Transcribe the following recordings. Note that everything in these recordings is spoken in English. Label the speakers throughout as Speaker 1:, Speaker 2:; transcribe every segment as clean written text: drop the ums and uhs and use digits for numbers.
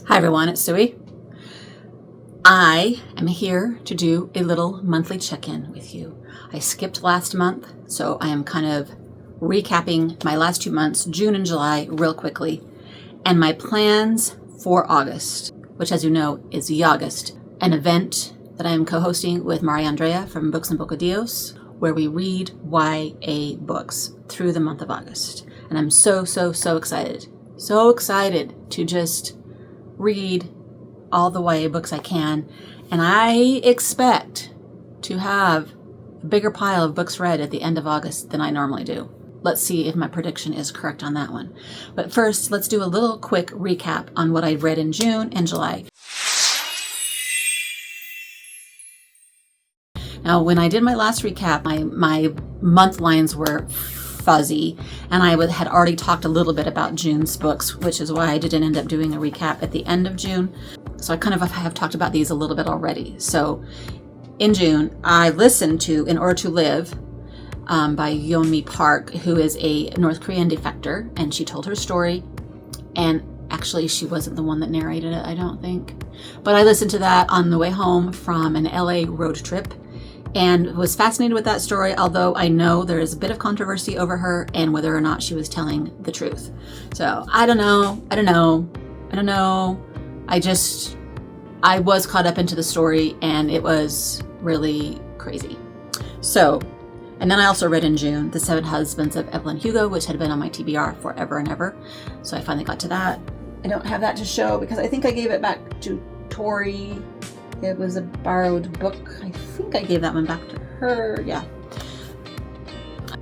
Speaker 1: Hi everyone, it's Suey. I am here to do a little monthly check-in with you. I skipped last month, so I am kind of recapping my last 2 months, June and July, real quickly, and my plans for August, which, as you know, is UGUST, an event that I am co-hosting with Maria Andrea from Books and Bocadillos, where we read YA books through the month of August. And I'm so excited. So excited to just read all the YA books I can, and I expect to have a bigger pile of books read at the end of August than I normally do. Let's see if my prediction is correct on that one. But first, let's do a little quick recap on what I read in June and July. Now, when I did my last recap, my month lines were fuzzy, and I had already talked a little bit about June's books, which is why I didn't end up doing a recap at the end of June. So I kind of have talked about these a little bit already. So in June, I listened to In Order to Live by Yeonmi Park, who is a North Korean defector, and she told her story. And actually, she wasn't the one that narrated it, I don't think. But I listened to that on the way home from an LA road trip, and was fascinated with that story, although I know there is a bit of controversy over her and whether or not she was telling the truth. So I don't know. I was caught up into the story, and it was really crazy. So, and then I also read in June The Seven Husbands of Evelyn Hugo, which had been on my TBR forever and ever. So I finally got to that. I don't have that to show because I think I gave it back to Tori. It was a borrowed book. I think I gave that one back to her. Yeah.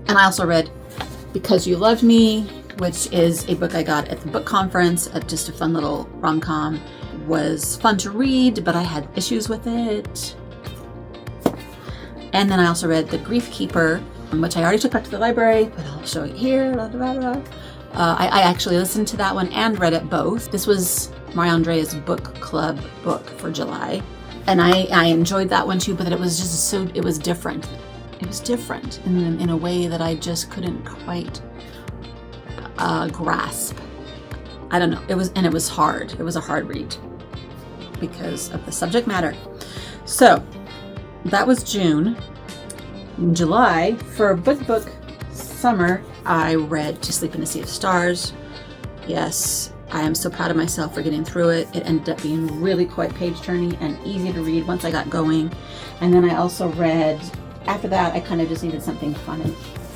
Speaker 1: And I also read Because You Loved Me, which is a book I got at the book conference, just a fun little rom-com. Was fun to read, but I had issues with it. And then I also read The Grief Keeper, which I already took back to the library, but I'll show it here. I actually listened to that one and read it both. This was Maria Andrea's book club book for July. And I enjoyed that one too, but it was just it was different. It was different in a way that I just couldn't quite grasp. I don't know. It was hard. It was a hard read because of the subject matter. So that was June. In July, for book summer, I read To Sleep in a Sea of Stars. Yes, I am so proud of myself for getting through it. It ended up being really quite page-turning and easy to read once I got going. And then I also read, after that, I kind of just needed something fun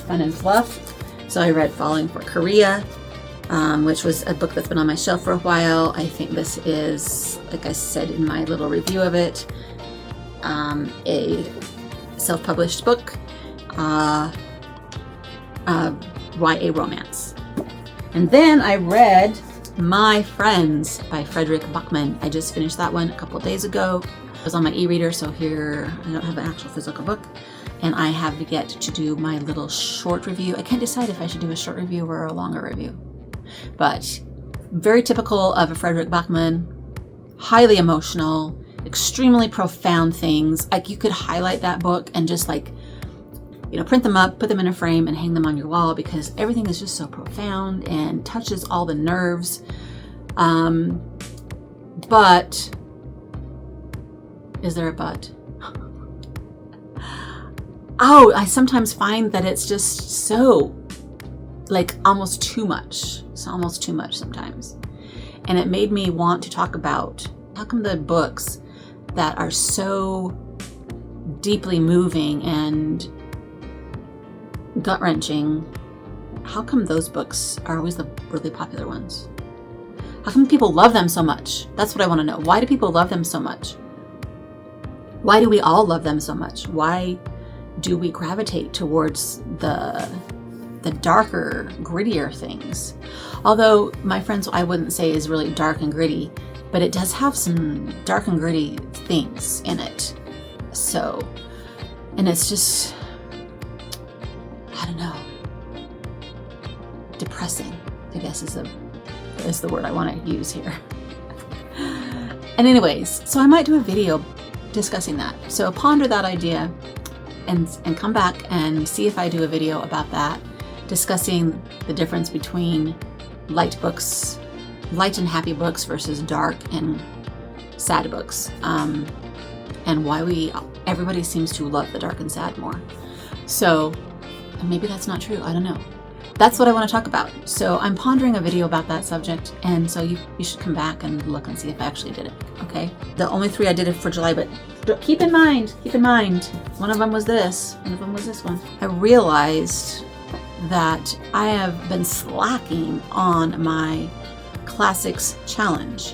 Speaker 1: and fluff. So I read Falling for Korea, which was a book that's been on my shelf for a while. I think this is, like I said in my little review of it, a self-published book, YA romance. And then I read My Friends by Frederick Bachman. I just finished that one a couple days ago. It was on my e-reader, so here I don't have an actual physical book. And I have yet to do my little short review. I can't decide if I should do a short review or a longer review. But very typical of a Frederick Bachman, highly emotional, extremely profound things. Like, you could highlight that book and just print them up, put them in a frame, and hang them on your wall because everything is just so profound and touches all the nerves. But is there a but? Oh, I sometimes find that it's just so, almost too much. It's almost too much sometimes. And it made me want to talk about how come the books that are so deeply moving and gut-wrenching, how come those books are always the really popular ones? How come people love them so much? That's what I want to know. Why do people love them so much? Why do we all love them so much? Why do we gravitate towards the darker, grittier things? Although My Friends, I wouldn't say is really dark and gritty, but it does have some dark and gritty things in it. So, and it's just, I don't know, depressing, I guess is the word I want to use here. And anyways, so I might do a video discussing that. So ponder that idea and come back and see if I do a video about that, discussing the difference between light books light and happy books versus dark and sad books, and why everybody seems to love the dark and sad more. So maybe that's not true. I don't know. That's what I want to talk about. So I'm pondering a video about that subject, and so you should come back and look and see if I actually did it. Okay. The only 3 I did it for July, but keep in mind, one of them was this. One of them was this one. I realized that I have been slacking on my classics challenge.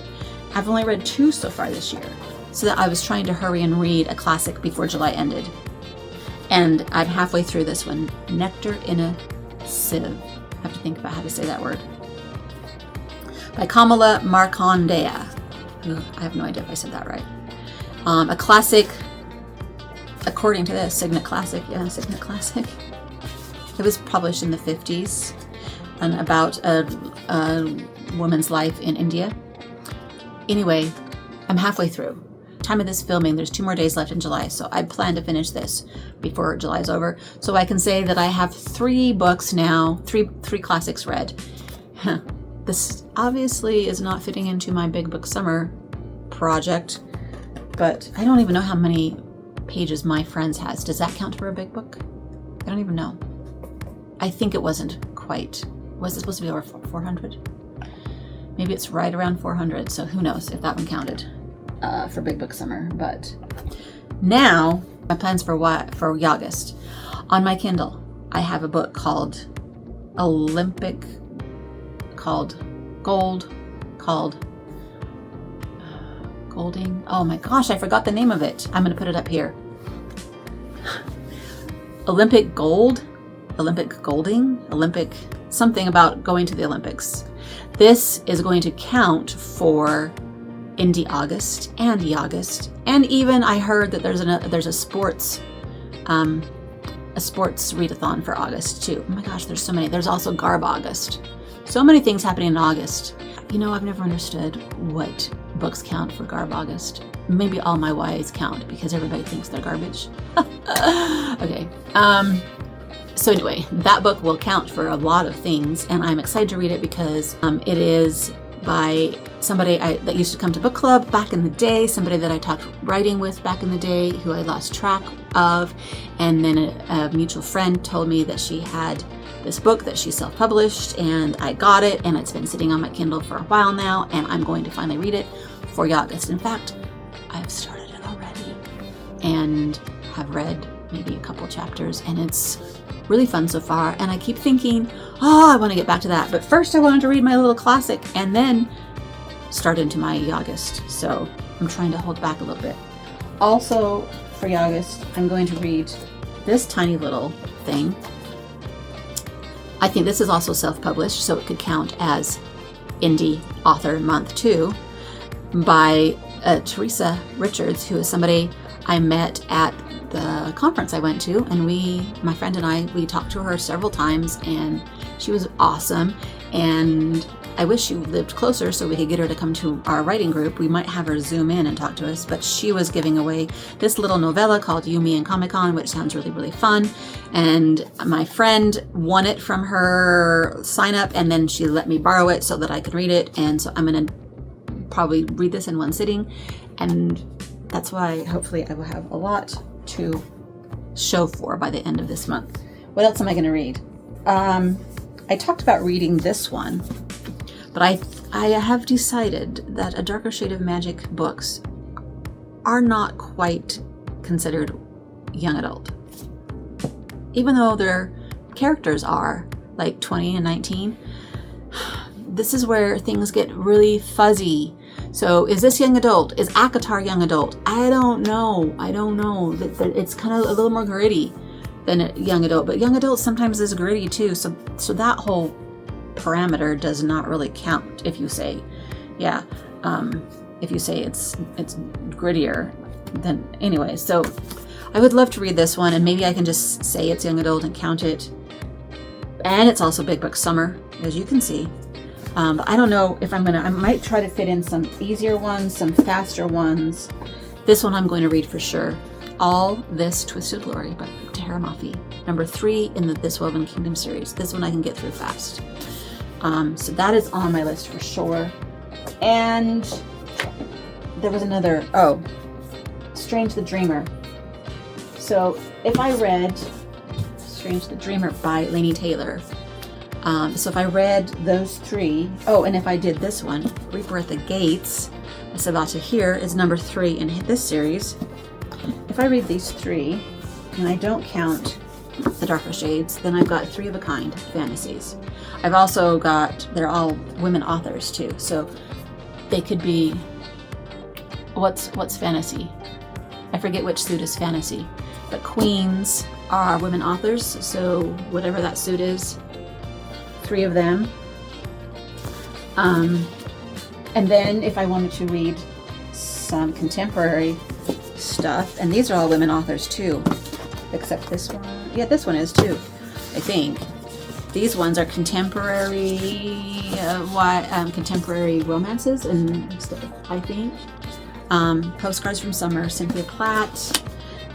Speaker 1: I've only read 2 so far this year, so that I was trying to hurry and read a classic before July ended. And I'm halfway through this one, Nectar in a Sieve. I have to think about how to say that word. By Kamala Markandaya. I have no idea if I said that right. A classic, according to this, Signet Classic. Yeah, Signet Classic. It was published in the 50s and about a woman's life in India. Anyway, I'm halfway through. Time of this filming, there's 2 more days left in July, so I plan to finish this before July's over, so I can say that I have 3 books now, three classics read. This obviously is not fitting into my big book summer project, but I don't even know how many pages My Friends has. Does that count for a big book? I don't even know. I think it wasn't quite. Was it supposed to be over 400? Maybe it's right around 400, so who knows if that one counted for Big Book Summer. But now, my plans for UGUST. On my Kindle, I have a book called Golding. Oh my gosh, I forgot the name of it. I'm going to put it up here. Olympic something about going to the Olympics. This is going to count for Indie August and UGUST, and even I heard that there's a sports readathon for August too. Oh my gosh, there's so many. There's also Garbaugust. So many things happening in August. You know, I've never understood what books count for Garbaugust. Maybe all my Ys count because everybody thinks they're garbage. Okay. So anyway, that book will count for a lot of things, and I'm excited to read it because it is by somebody that used to come to book club back in the day, somebody that I talked writing with back in the day, who I lost track of, and then a mutual friend told me that she had this book that she self-published, and I got it, and it's been sitting on my Kindle for a while now, and I'm going to finally read it for UGUST. In fact, I've started it already and have read maybe a couple chapters, and it's really fun so far, and I keep thinking, I want to get back to that, but first I wanted to read my little classic and then start into my UGUST, so I'm trying to hold back a little bit. Also for UGUST, I'm going to read this tiny little thing. I think this is also self-published, so it could count as Indie Author Month too, by Teresa Richards, who is somebody I met at the conference I went to, and my friend and I, we talked to her several times, and she was awesome, and I wish she lived closer so we could get her to come to our writing group. We might have her Zoom in and talk to us, but she was giving away this little novella called You, Me, and Comic-Con, which sounds really, really fun, and my friend won it from her sign up, and then she let me borrow it so that I could read it, and so I'm going to probably read this in one sitting, and that's why hopefully I will have a lot to show for by the end of this month. What else am I going to read? I talked about reading this one, but I have decided that A Darker Shade of Magic books are not quite considered young adult. Even though their characters are like 20 and 19, this is where things get really fuzzy. So is this young adult? Is ACOTAR young adult? I don't know. It's kind of a little more gritty than a young adult, but young adult sometimes is gritty too. So that whole parameter does not really count if you say, if you say it's grittier. Then anyway, so I would love to read this one, and maybe I can just say it's young adult and count it. And it's also Big Book Summer, as you can see. But I don't know if I might try to fit in some easier ones, some faster ones. This one I'm going to read for sure. All This Twisted Glory by Tara Mafi, number 3 in the This Woven Kingdom series. This one I can get through fast. So that is on my list for sure. And there was another, Strange the Dreamer. So if I read Strange the Dreamer by Laini Taylor, so if I read those 3, and if I did this one, Reaper at the Gates, it's about to hear is number 3 in this series. If I read these 3, and I don't count the Darker Shades, then I've got 3 of a kind fantasies. I've also got, they're all women authors too, so they could be, what's fantasy? I forget which suit is fantasy, but queens are women authors, so whatever that suit is, 3 of them. And then if I wanted to read some contemporary stuff, and these are all women authors too, except this one. Yeah, this one is too, I think. These ones are contemporary, contemporary romances and stuff, I think. Postcards from Summer, Cynthia Platt.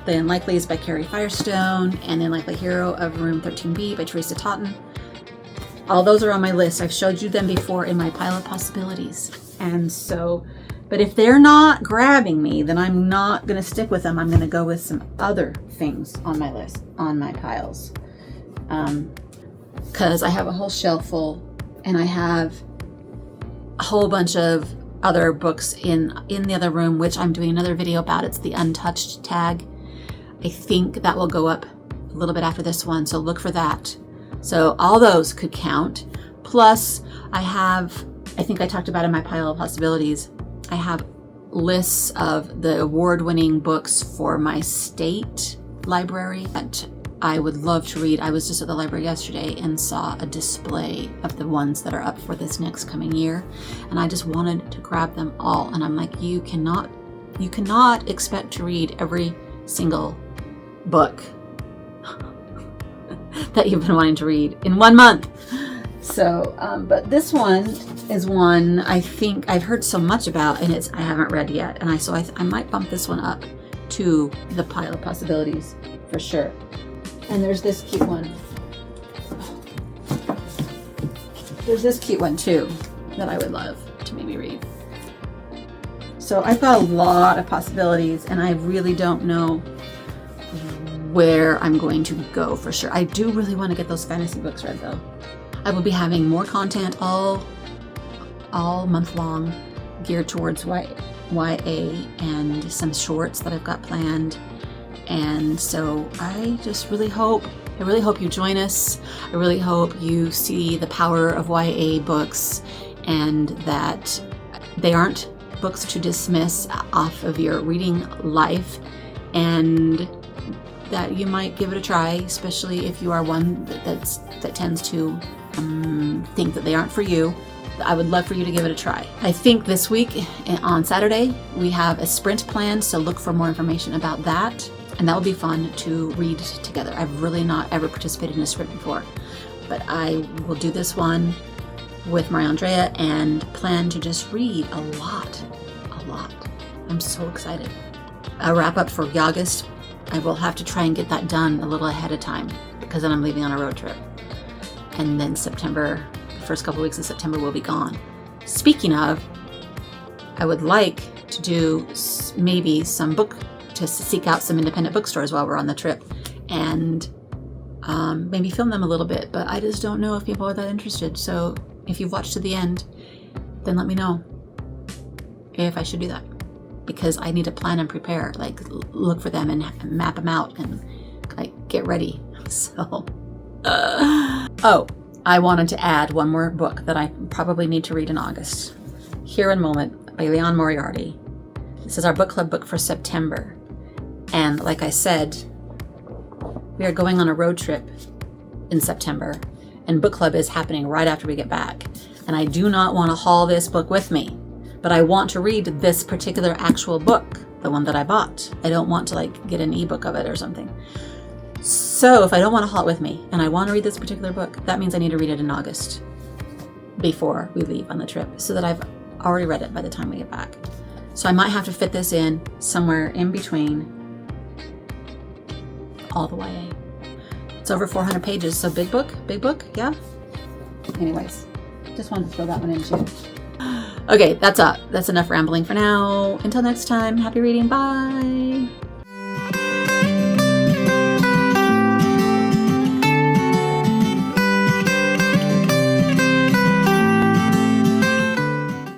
Speaker 1: The Unlikely is by Carrie Firestone, and The Unlikely Hero of Room 13B by Teresa Totten. All those are on my list. I've showed you them before in my pile of possibilities. And so, but if they're not grabbing me, then I'm not going to stick with them. I'm going to go with some other things on my list, on my piles. Because I have a whole shelf full, and I have a whole bunch of other books in the other room, which I'm doing another video about. It's the Untouched tag. I think that will go up a little bit after this one, so look for that. So all those could count. Plus, I think I talked about in my pile of possibilities, I have lists of the award-winning books for my state library that I would love to read. I was just at the library yesterday and saw a display of the ones that are up for this next coming year, and I just wanted to grab them all. And I'm like, you cannot expect to read every single book that you've been wanting to read in 1 month. So, but this one is one I think I've heard so much about, and I haven't read yet, and I might bump this one up to the pile of possibilities for sure. And there's this cute one. There's this cute one too that I would love to maybe read. So I've got a lot of possibilities, and I really don't know where I'm going to go for sure. I do really want to get those fantasy books read though. I will be having more content all month long geared towards YA and some shorts that I've got planned. And so I really hope you join us. I really hope you see the power of YA books, and that they aren't books to dismiss off of your reading life, and that you might give it a try, especially if you are one that tends to think that they aren't for you. I would love for you to give it a try. I think this week on Saturday we have a sprint planned, so look for more information about that, and that will be fun to read together. I've really not ever participated in a sprint before, but I will do this one with Maria Andrea and plan to just read a lot. I'm so excited. A wrap up for UGUST. I will have to try and get that done a little ahead of time, because then I'm leaving on a road trip. And then September, the first couple weeks of September will be gone. Speaking of, I would like to do maybe to seek out some independent bookstores while we're on the trip, and maybe film them a little bit, but I just don't know if people are that interested. So if you've watched to the end, then let me know if I should do that, because I need to plan and prepare, like look for them and map them out and like get ready. So, I wanted to add one more book that I probably need to read in August. Here in a Moment by Leon Moriarty. This is our book club book for September. And like I said, we are going on a road trip in September, and book club is happening right after we get back. And I do not want to haul this book with me, but I want to read this particular actual book, the one that I bought. I don't want to like get an ebook of it or something. So if I don't want to haul it with me and I want to read this particular book, that means I need to read it in August before we leave on the trip, so that I've already read it by the time we get back. So I might have to fit this in somewhere in between all the YA. It's over 400 pages, so big book, yeah? Anyways, Just wanted to throw that one in too. Okay, that's enough rambling for now. Until next time, happy reading. Bye.